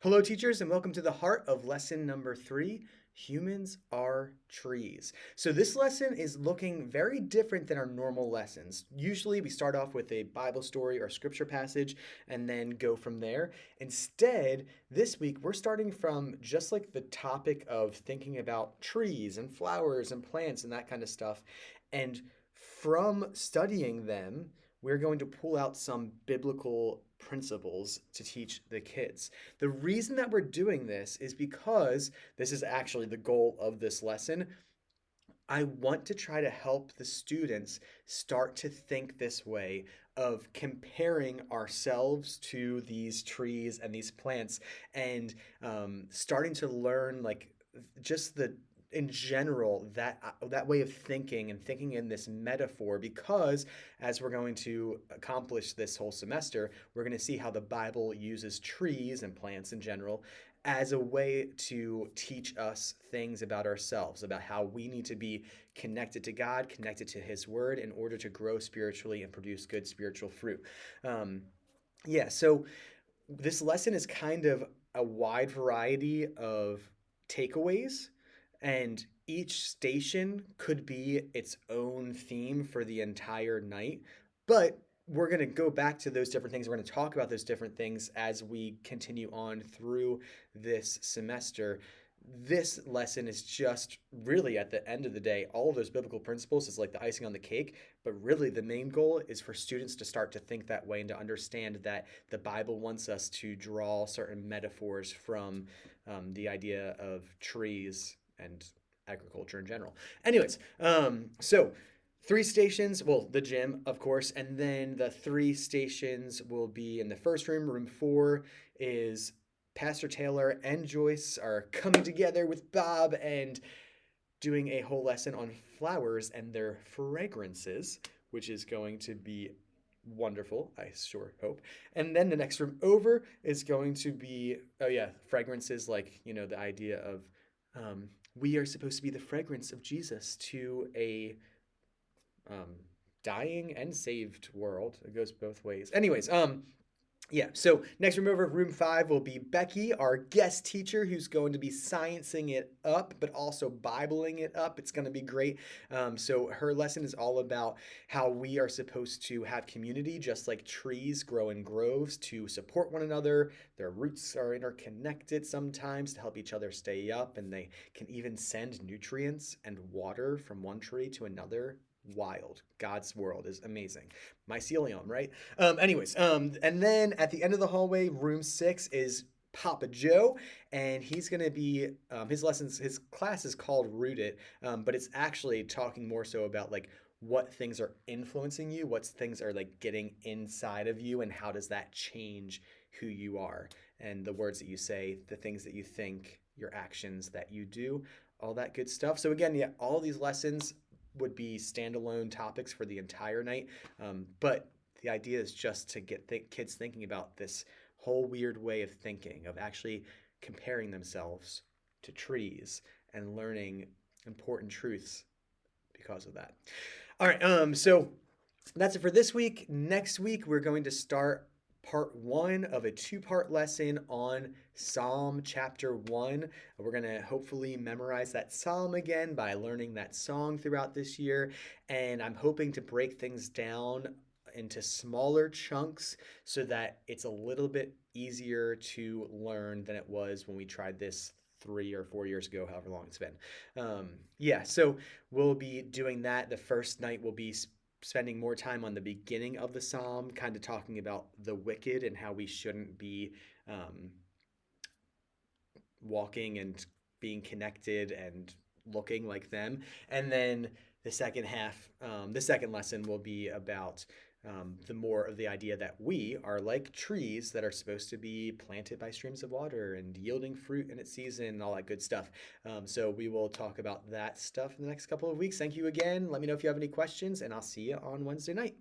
Hello, teachers, and welcome to the heart of lesson number 3. Humans are trees. So, this lesson is looking very different than our normal lessons. Usually, we start off with a Bible story or scripture passage and then go from there. Instead, this week, we're starting from just like the topic of thinking about trees and flowers and plants and that kind of stuff. And from studying them, we're going to pull out some biblical principles to teach the kids. The reason that we're doing this is because this is actually the goal of this lesson. I want to try to help the students start to think this way of comparing ourselves to these trees and these plants and starting to learn like just the in general that way of thinking and thinking in this metaphor, because as we're going to accomplish this whole semester, we're going to see how the Bible uses trees and plants in general as a way to teach us things about ourselves, about how we need to be connected to God, connected to His Word in order to grow spiritually and produce good spiritual fruit. Um, so this lesson is kind of a wide variety of takeaways, and each station could be its own theme for the entire night. But we're going to go back to those different things. We're going to talk about those different things as we continue on through this semester. This lesson is just really at the end of the day, all of those biblical principles is like the icing on the cake. But really, the main goal is for students to start to think that way and to understand that the Bible wants us to draw certain metaphors from the idea of trees and agriculture in general. Anyways, so 3 stations, well, the gym, of course, and then the 3 stations will be in the first room. Room 4 is Pastor Taylor and Joyce are coming together with Bob and doing a whole lesson on flowers and their fragrances, which is going to be wonderful, I sure hope. And then the next room over is going to be, oh yeah, fragrances, like, the idea of we are supposed to be the fragrance of Jesus to a um, dying and saved world. It goes both ways. Anyways, so next room over, room 5, will be Becky, our guest teacher, who's going to be sciencing it up, but also Bibling it up. It's going to be great. So her lesson is all about how we are supposed to have community, just like trees grow in groves to support one another. Their roots are interconnected sometimes to help each other stay up, and they can even send nutrients and water from one tree to another. Wild. God's world is amazing. Mycelium, right? And then at the end of the hallway, room 6 is Papa Joe, and he's going to be his class is called Root It, but it's actually talking more so about like what things are influencing you, what things are like getting inside of you, and how does that change who you are, and the words that you say, the things that you think, your actions that you do, all that good stuff. So again, yeah, all these lessons would be standalone topics for the entire night, but the idea is just to get kids thinking about this whole weird way of thinking, of actually comparing themselves to trees and learning important truths because of that. All right, so that's it for this week. Next week, we're going to start part 1 of a 2-part lesson on Psalm chapter 1. We're going to hopefully memorize that psalm again by learning that song throughout this year. And I'm hoping to break things down into smaller chunks so that it's a little bit easier to learn than it was when we tried this 3 or 4 years ago, however long it's been. So we'll be doing that. The first night will be spending more time on the beginning of the psalm, kind of talking about the wicked and how we shouldn't be walking and being connected and looking like them. And then the second half, the second lesson will be about the more of the idea that we are like trees that are supposed to be planted by streams of water and yielding fruit in its season and all that good stuff. So we will talk about that stuff in the next couple of weeks. Thank you again. Let me know if you have any questions, and I'll see you on Wednesday night.